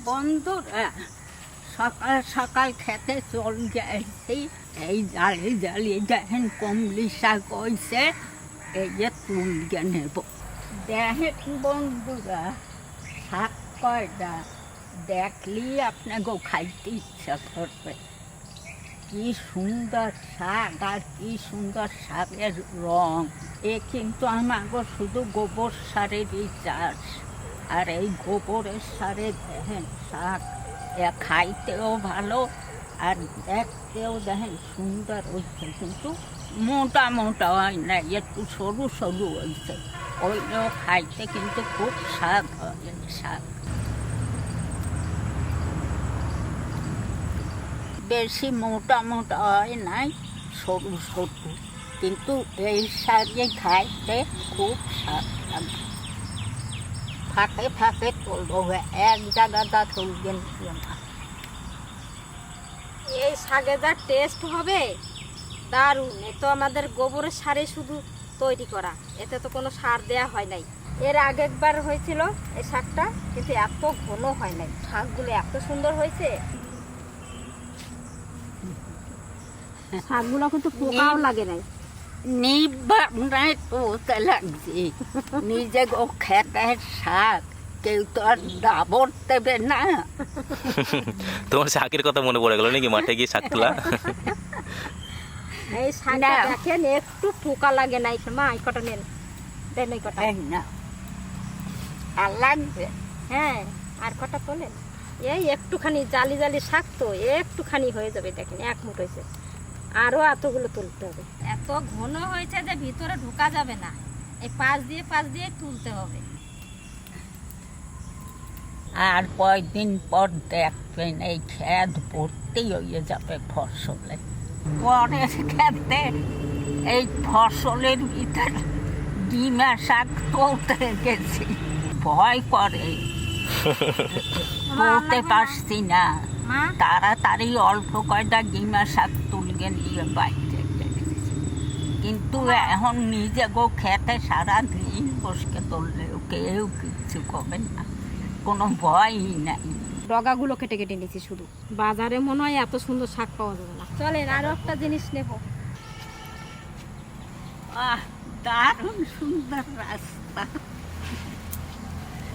বন্ধুরা সকাল সকাল খেতে চল যাইছি। এই জালি জালি দেখেন কমলি শাক হয়েছে, এই যে তুলকে নেব। দেখেন বন্ধুরা শাক কয়টা দেখলি আপনাকে খাইতে ইচ্ছা করবে। কি সুন্দর শাক আর কি সুন্দর শাকের রং। এ কিন্তু আমাকে শুধু গোবর সারেরই চাষ, আর এই গোবরের সারে দেখেন শাক খাইতেও ভালো আর দেখতেও দেখেন সুন্দর হচ্ছে, কিন্তু মোটা মোটা হয় না, একটু সরু সরু হয়েছে। ওইটাও খাইতে কিন্তু খুব স্বাদ হয় শাক। বেশি মোটা মোটা হয় নাই, সরু সরু, কিন্তু এই শাকে খাইতে খুব স্বাদ লাগে। ফাঁকে ফাঁকে তুলবো, এক জায়গাটা তুলবেন না। এই শাকে যা টেস্ট হবে দারুণ। এ তো আমাদের গোবরের সারে শুধু তৈরি করা, এতে তো কোনো সার দেয়া হয় নাই। এর আগেরবার হয়েছিল এই শাকটা, কিন্তু এত ঘন হয় নাই। শাকগুলো এত সুন্দর হয়েছে, শাকগুলো কিন্তু পোকাও লাগে নাই। নিবাই পোতে লাগছে, নিজে গো খেতের শাক কেউ তো আর দাবর দেবে না। তোমার শাকের কথা মনে পড়ে গেল নাকি, মাঠে গিয়ে শাক তোলা? এই শাকটা দেখেন একটু পোকা লাগে নাই। মা এই কটা নেন, দেন এই কটা না আর লাগবে। হ্যাঁ আর কটা তোলেন। এই একটুখানি জালি জালি শাক তো একটুখানি হয়ে যাবে। দেখেন এক মুঠ হয়েছে, আরও এতগুলো তুলতে হবে। এত ঘন হয়েছে যে ভিতরে ঢোকা যাবে না, এই পাশ দিয়ে তুলতে হবে। আর কয়েকদিন পর দেখবেন এই ক্ষেত ভর্তি হয়ে যাবে ফসলে। পরের ক্ষেতে এই ফসলের ভিতরে ডিমা শাক তুলতে গেছি, ভয় করে তুলতে পারছি না। তাড়াতাড়ি অল্প কয়টা ডিমা শাক তুলকে নিয়ে বাইরে গেছি, কিন্তু এখন নিজে গো খেতে সারাদিন বসকে তুললেও কেউ কিচ্ছু করবে না, কোনো ভয়ই নাই। ডগাগুলো কেটে কেটে নিয়েছি শুধু। বাজারে মনে হয় এত সুন্দর শাক পাওয়া যাবে না। চলেন আরো একটা জিনিস নেব। দারুণ সুন্দর রাস্তা।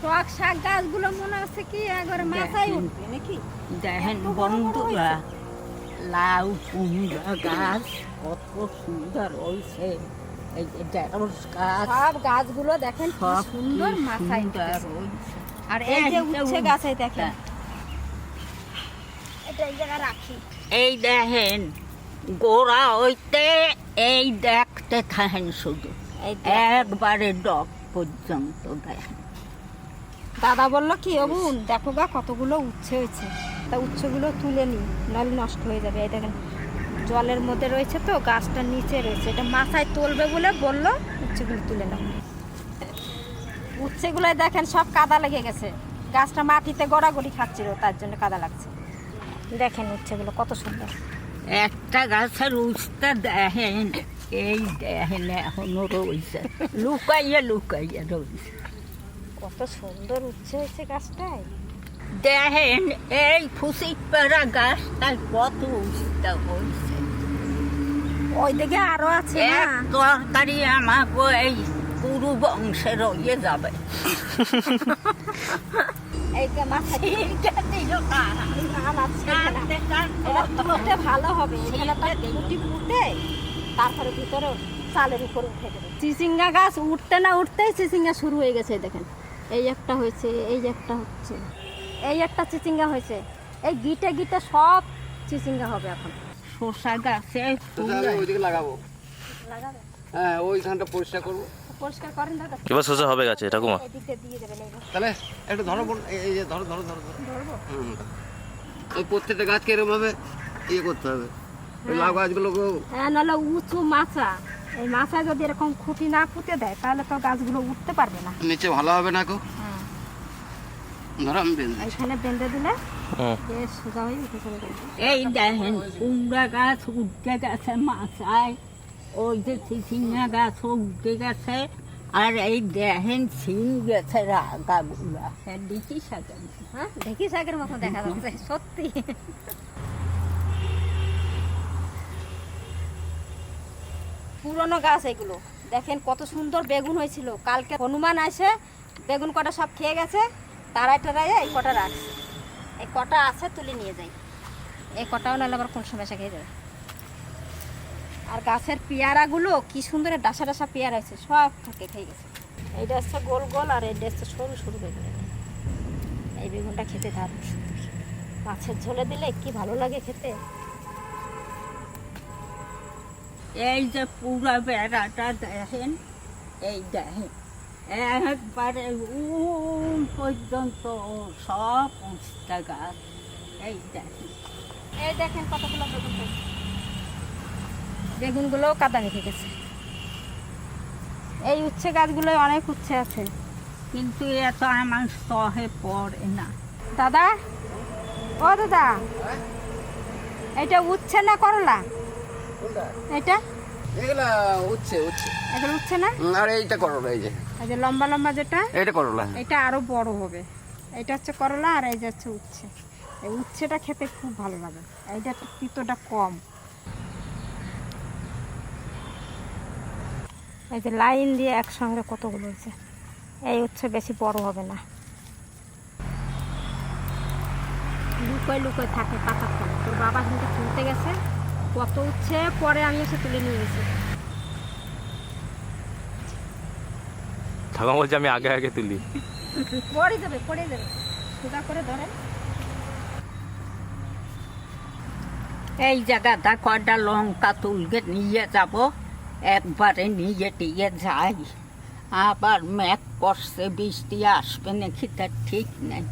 টক শাক গাছগুলো মনে হচ্ছে কি একবারে মাথায় উঠবে নাকি। দেখেন বন্ধুরা লাউ কুমড়া গাছ কত সুন্দর হয়েছে। এই যে ঢেঁড়স গাছ, সব গাছগুলো দেখেন কি সব সুন্দর মাথায় সুন্দর উঠেছে। হয়েছে। আর এই যে উচ্ছে গাছে দেখেন, এটা এই জায়গায় রাখি। এই দেখেন গোড়া হইতে এই দেখতে থাকেন শুধু, একবারে ডগ পর্যন্ত দেখেন। দাদা বললো কি অবুন দেখো গা কতগুলো উচ্ছে হয়েছে, তা উচ্ছেগুলো তুলে নি, নাহলে নষ্ট হয়ে যাবে। এই দেখেন জলের মধ্যে রয়েছে তো, গাছটার নিচে রয়েছে, এটা মাথায় তুলবে বলে বললো উচ্ছেগুলো তুলে নাও। উচ্ছেগুলো দেখেন সব কাদা লেগে গেছে, গাছটা মাটিতে গড়াগড়ি খাচ্ছিল, তার জন্য কাদা লাগছে। দেখেন উচ্ছেগুলো কত সুন্দর। একটা গাছের উচ্চটা দেখেন, এই দেখেন এখনো রয়েছে, লুকাইয়া লুকাইয়া রয়েছে। কত সুন্দর উচ্ছে হয়েছে গাছটায়। দেখেন এই ফুসিক পাড়া গাছটায় কত উচ্চটা হয়েছে। ওই দিকে আরো আছে না? এক তরকারি আমাকে এই পুরু বংশে রয়ে যাবে। এইটা মাথায় দিল কারা? এটা ভালো হবে। এখানে তার গুটি ফুটে তারপরে ভিতরে চালের উপর উঠে দেবে। চিচিঙ্গা গাছ উঠতে না উঠতেই চিচিঙ্গা শুরু হয়ে গেছে। দেখেন এই একটা হয়েছে, এই একটা হচ্ছে, এই একটা চিচিঙ্গা হয়েছে। এই গিটে গিটে সব চিচিঙ্গা হবে এখন। শসা গাছে ওইদিকে লাগাবো, লাগাবে? হ্যাঁ ওইখানটা পরিষ্কার করবো। পরিষ্কার করেন দাদা। এবার শসা হবে গাছে ঠাকুমা? এদিকে দিয়ে দেবেন। এইবার তাহলে একটু ধরো, এই যে ধরো ধরো ধরো ধরো। ধরবো। ওই প্রত্যেকটা গাছকে এরকম ভাবে ইয়ে করতে হবে, ওই লাউ গাছগুলোকে। হ্যাঁ, নাহলে উঁচু মাচা, এই মাচা যদি এরকম খুঁটি না পুঁতে দেয় তাহলে তো গাছগুলো উঠতে পারবে না। নিচে ভালো হবে না গো। ধরো আমি বেঁধে দিচ্ছি। এখানে বেঁধে দিলে বেশ সোজা হয়ে উঠে চলে যাবে। এই দেখেন কুমড়া গাছ উঠে গেছে মাথায়, ওই যে চিচিঙ্গা গাছ উঠে গেছে, আর এই দেখেন ছিন গেছে আগাগুলা, হ্যাঁ দেখি শাকের মতো। হ্যাঁ দেখি শাকের মতো দেখা যাচ্ছে সত্যি। পুরনো গাছ এগুলো, দেখেন কত সুন্দর বেগুন হয়েছিল। কালকে হনুমান আসে বেগুন কটা সব খেয়ে গেছে, তারাই টারাই এই কটা রাখছে। এই কটা আছে তুলে নিয়ে যাই, এই কটাও নাহলে আবার কোন সময় খেয়ে যাবে। আর গাছের পেয়ারাগুলো কি সুন্দর ডাসা ডাসা পেয়ারা হয়েছে, সব থাকে খেয়ে গেছে। এইটা হচ্ছে গোল গোল আর এইটা হচ্ছে সরু সরু বেগুন। এই বেগুনটা খেতে দারুণ সুন্দর, মাছের ঝোলে দিলে কি ভালো লাগে খেতে। এই যে পুরা বেড়াটা দেখেন, এই দেখেন একবারে পর্যন্ত সব উঁচটা গাছ। এই দেখেন, এই দেখেন কতগুলো বেগুন হয়েছে, বেগুনগুলোও কাদা মেখে গেছে। এই উচ্ছে গাছগুলো অনেক উচ্ছে আছে, কিন্তু এত আমার সহে পড়ে না। দাদা ও দাদা, এটা উচ্ছে না করলা? এটা এগুলা উচ্ছে উচ্ছে, এগুলো উচ্ছে না? আর এইটা করলা, এই যে এই যে লম্বা লম্বা যেটা, এইটা করলা। এটা আরো বড় হবে। এটা হচ্ছে করলা আর এই যে হচ্ছে উচ্ছে। এই উচ্ছেটা খেতে খুব ভালো লাগে, এইটা একটু তিতোটা কম। এই যে লাইন দিয়ে একসঙ্গে কতগুলো হয়েছে। এই উচ্ছে বেশি বড় হবে না, লুকোয় লুকোয় থাকে পাতা ফল। তোর বাবা কিন্তু তুলতে গেছে, কত উচ্ছে পরে আমি এসে তুলে নিয়ে গেছি। ঠাকুমা বলছে আমি আগে আগে তুলি। পড়ে যাবে সোজা করে ধরে। এই জায়গাটা কয়টা লঙ্কা তুলকে নিয়ে যাব, একবারে নিয়ে টিয়ে যাই। আবার মেঘ করছে, বৃষ্টি আসবে নাকি তার ঠিক নেই।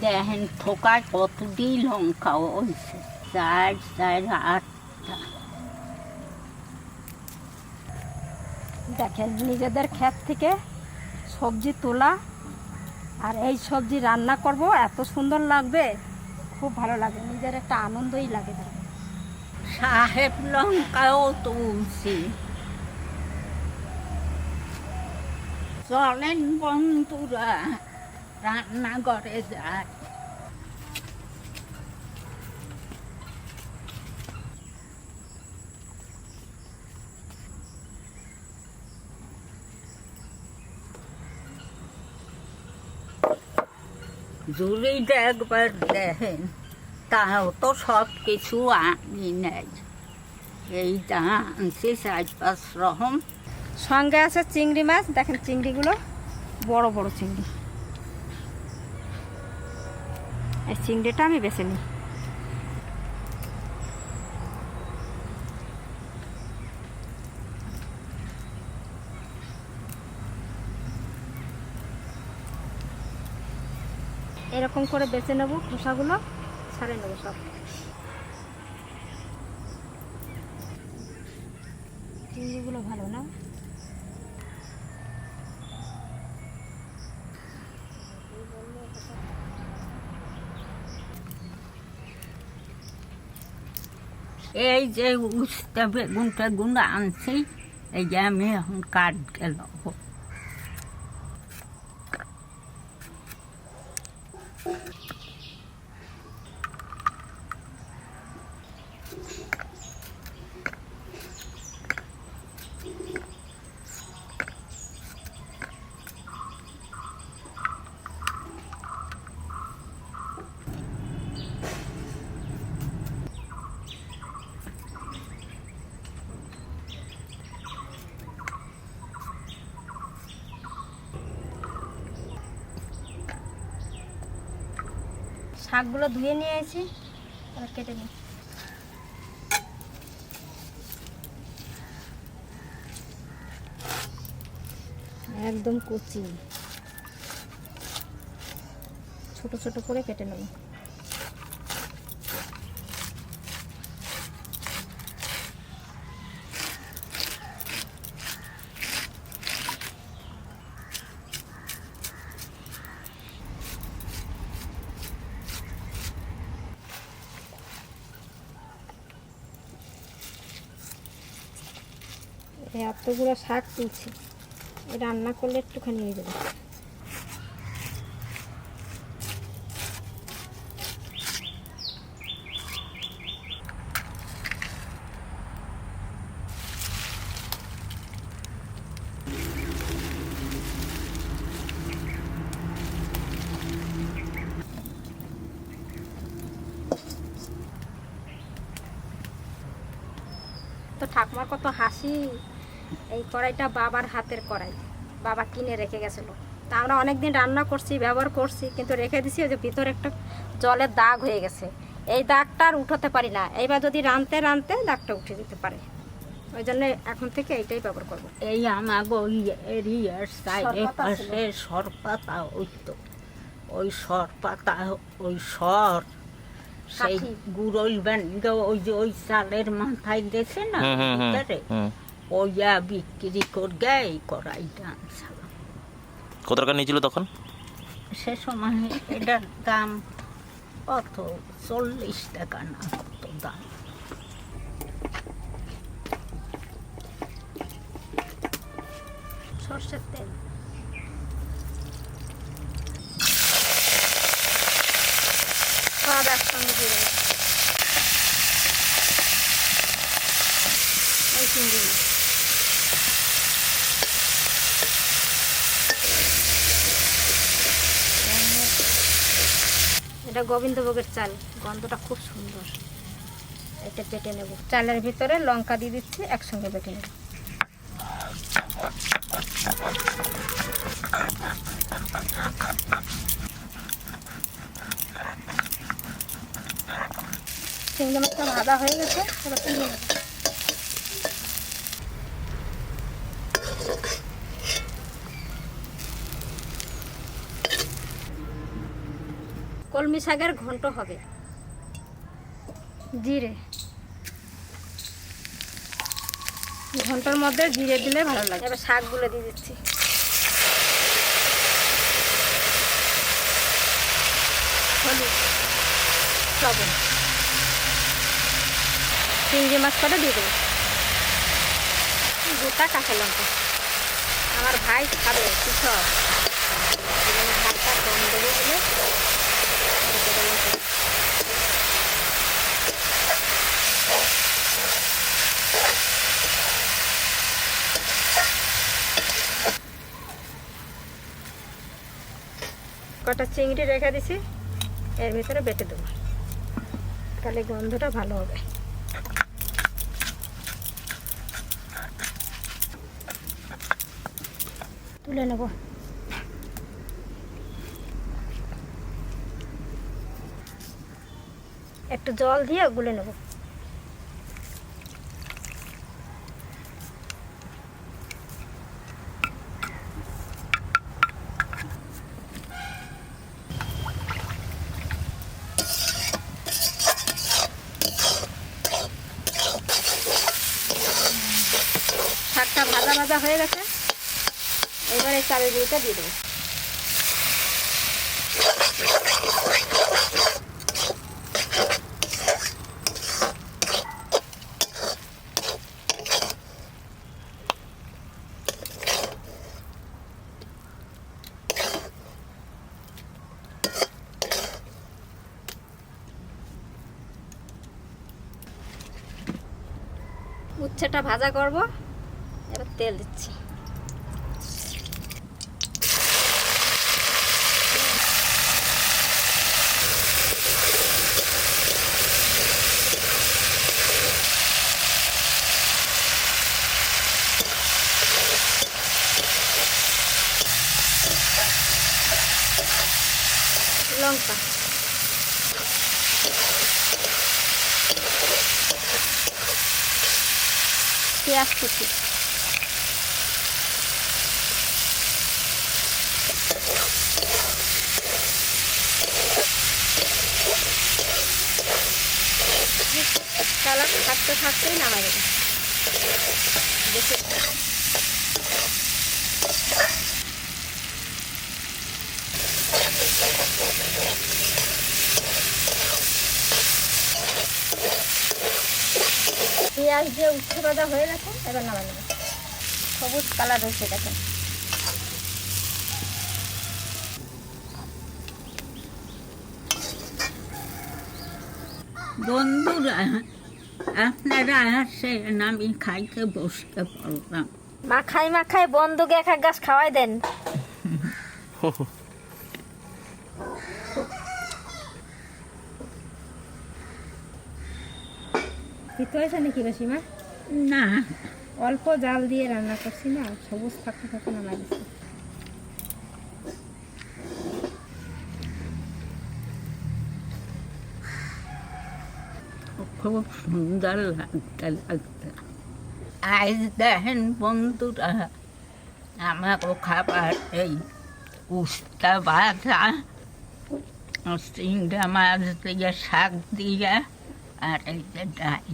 দেখেন ঠোকায় কতদিন লঙ্কা হয়েছে, 4 4 8টা। দেখেন নিজেদের ক্ষেত থেকে সবজি তোলা আর এই সবজি রান্না করব, এত সুন্দর লাগবে, খুব ভালো লাগে, নিজের একটা আনন্দই লাগে। সাহেব লঙ্কাও তুলছি। চলেন বন্ধুরা, রান্নাঘরে যাই। ঝুড়িটা একবার দেখেন, তাও তো সব কিছু আনি নাই। এইটা আনছি 4-5 রকম। সঙ্গে আছে চিংড়ি মাছ, দেখেন চিংড়িগুলো বড় বড় চিংড়ি। এই চিংড়িটা আমি বেছে নিই। এরকম করে বেছে নেব, খোসাগুলো ছাড়িয়ে নেবো সব। চিংড়িগুলো ভালো না? এই যে উস্তে বেগুন টেগুন আনছি, এই যে আমি এখন কাট গেল। শাকগুলো ধুয়ে নিয়ে এসেছি, এবার কেটে নিই। একদম কচি, ছোট ছোট করে কেটে নেব। এই এতগুলো শাক তুলছি, এই রান্না করলে একটুখানি হয়ে যাবে। তো ঠাকুমার কত হাসি, এই কড়াইটা বাবার হাতের কড়াই, বাবা কিনে রেখে গেছিল। তা আমরা অনেক দিন রান্না করছি, ব্যবহার করছি, কিন্তু রেখে দিছি ওই যে ভিতরে একটা জলের দাগ হয়ে গেছে। এই দাগটা আর উঠাতে পারি না, এইবার যদি রানতে রানতে দাগটা উঠে যেতে পারে, ওই জন্য এখন থেকে এইটাই ব্যবহার করবো। এই আমাগো এরিয়ার সাইডে সরপাতা ছিল। পাশে সরপাতা হইতো, ওই সরপাতা ওই সর সেই কাঠি। গুড়ল ব্যান্ড ওই যে ওই চালের মাথায় দেখে না হুম হুম হুম ভিতরে হুম। ওইয়া বিক্রি করে এই কড়াইটা আনছিলাম। কত টাকা নিয়েছিল তখন? সে সময় এটার দাম কত 40 টাকা না কত দাম। সর্ষের তেল, সব একসঙ্গে দিয়ে দেবো। এই চিংড়ি মাছ, এটা গোবিন্দভোগের চাল, গন্ধটা খুব সুন্দর। এটা বেটে নেব, চালের ভিতরে লঙ্কা দিয়ে দিচ্ছি, একসঙ্গে বেটে নেব। চিংড়ি মাছটা ভাজা হয়ে গেছে, এবার তুলে নেব। কলমি শাকের ঘন্ট হবে, জিরে, ঘন্টার মধ্যে জিরে দিলে ভালো লাগে। এবার শাকগুলো দিয়ে দিচ্ছি, হলুদ, লবণ, চিংড়ি মাছ কটা দিয়ে দেবো, গোটা কাঁচা লঙ্কা। আমার ভাই খাবে কৃষক, ভাতটা কম দেবো বলে কটা চিংড়ি রেখে দিছি, এর ভিতরে বেটে দেবো, তাহলে গন্ধটা ভালো হবে। তুলে নেব। একটু জল দিয়ে গুলে নেব। শাকটা ভাজা ভাজা হয়ে গেছে, এবারে চালের গুঁড়োটা দিয়ে দেবো। উচ্ছেটা ভাজা করব, এবার তেল দিচ্ছি। লঙ্কা, পেঁয়াজ কুচি, কালার থাকতে থাকতেই নামাই দেবে। দেখে পেঁয়াজ দিয়ে উচ্ছে ভাজা হয়ে গেছে, এবার নামাই নেবে। সবুজ কালার হয়েছে দেখেন। বন্ধুরা, আপনারা আসেন, আমি খাইতে বসতে পারলাম। মাখাই মাখাই বন্ধুকে এক এক গাছ খাওয়াই দেন। তিতো হয়েছে নাকি বেশি মা? না, অল্প জাল দিয়ে রান্না করছি না, সবুজ থাকতে থাকতে নামাই দিচ্ছি। খুব সুন্দর লাগতে। আজ দেখেন বন্ধুরা, আমাকে খাবার এই উস্তা ভাজা, চিংড়া মাছ দিয়ে, শাক দিয়ে, আর এই যে ডাল।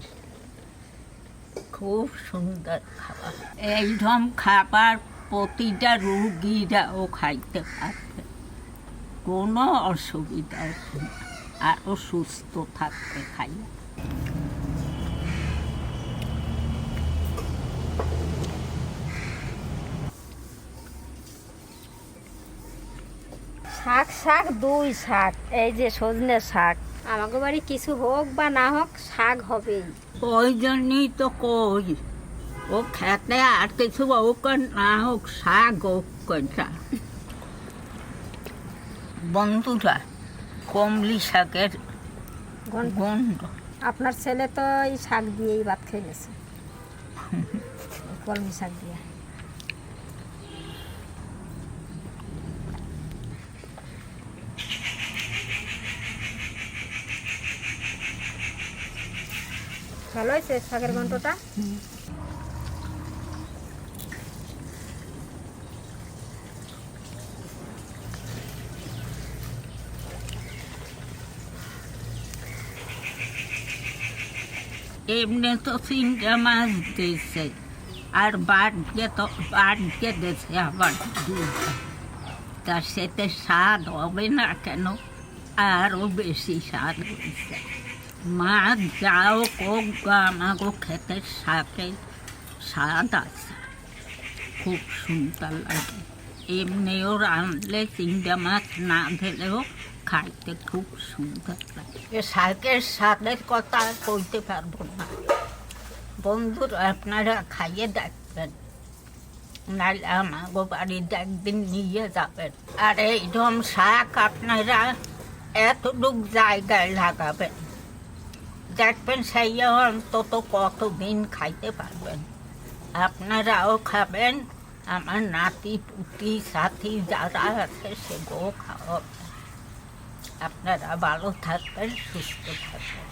খুব সুন্দর খাবার। এইরকম খাবার প্রতিটা রুগীরাও খাইতে পারবে, কোনো অসুবিধা হবে না, আরও সুস্থ থাকতে খাইয়া। শাক শাক দুই শাক, এই যে সজনে শাক। আমাকে বাড়ি কিছু হোক বা না হোক শাক হবেই। ওই জন্যই তো কই, ও খেতে আর কিছু হোক আর না হোক, শাক হোক কয়টা। বন্ধুরা, কমলি শাকের গন্ধ। আপনার ছেলে তো এই শাক দিয়েই ভাত খেয়ে গেছে, কলমি শাক দিয়ে। ভালো হয়েছে শাকের ঘন্টটা। এমনি তো চিংড়া মাছ দিয়েছে, আর বাড়িয়ে দিয়েছে আবার দুধ। তা সেতে স্বাদ হবে না কেন? আরও বেশি স্বাদ হয়েছে। মাছ যাও কোক, আমাকে খেতে শাকের স্বাদ আছে, খুব সুন্দর লাগে। এমনিও রাঁধলে চিংড়া মাছ না দিলেও খাইতে খুব সুন্দর লাগে। এ শাকের স্বাদের কথা আর কইতে পারবো না। বন্ধুরা, আপনারা খাইয়ে দেখবেন, নাহলে আমাগো বাড়িতে একদিন নিয়ে যাবেন। আর এইরকম শাক আপনারা এতটুক জায়গায় লাগাবেন, দেখবেন সেই অন্তত কতদিন খাইতে পারবেন। আপনারাও খাবেন, আমার নাতি পুতি সাথী যারা আছে সেগুলো খাওয়াবেন। আপনারা ভালো থাকবেন, সুস্থ থাকবেন।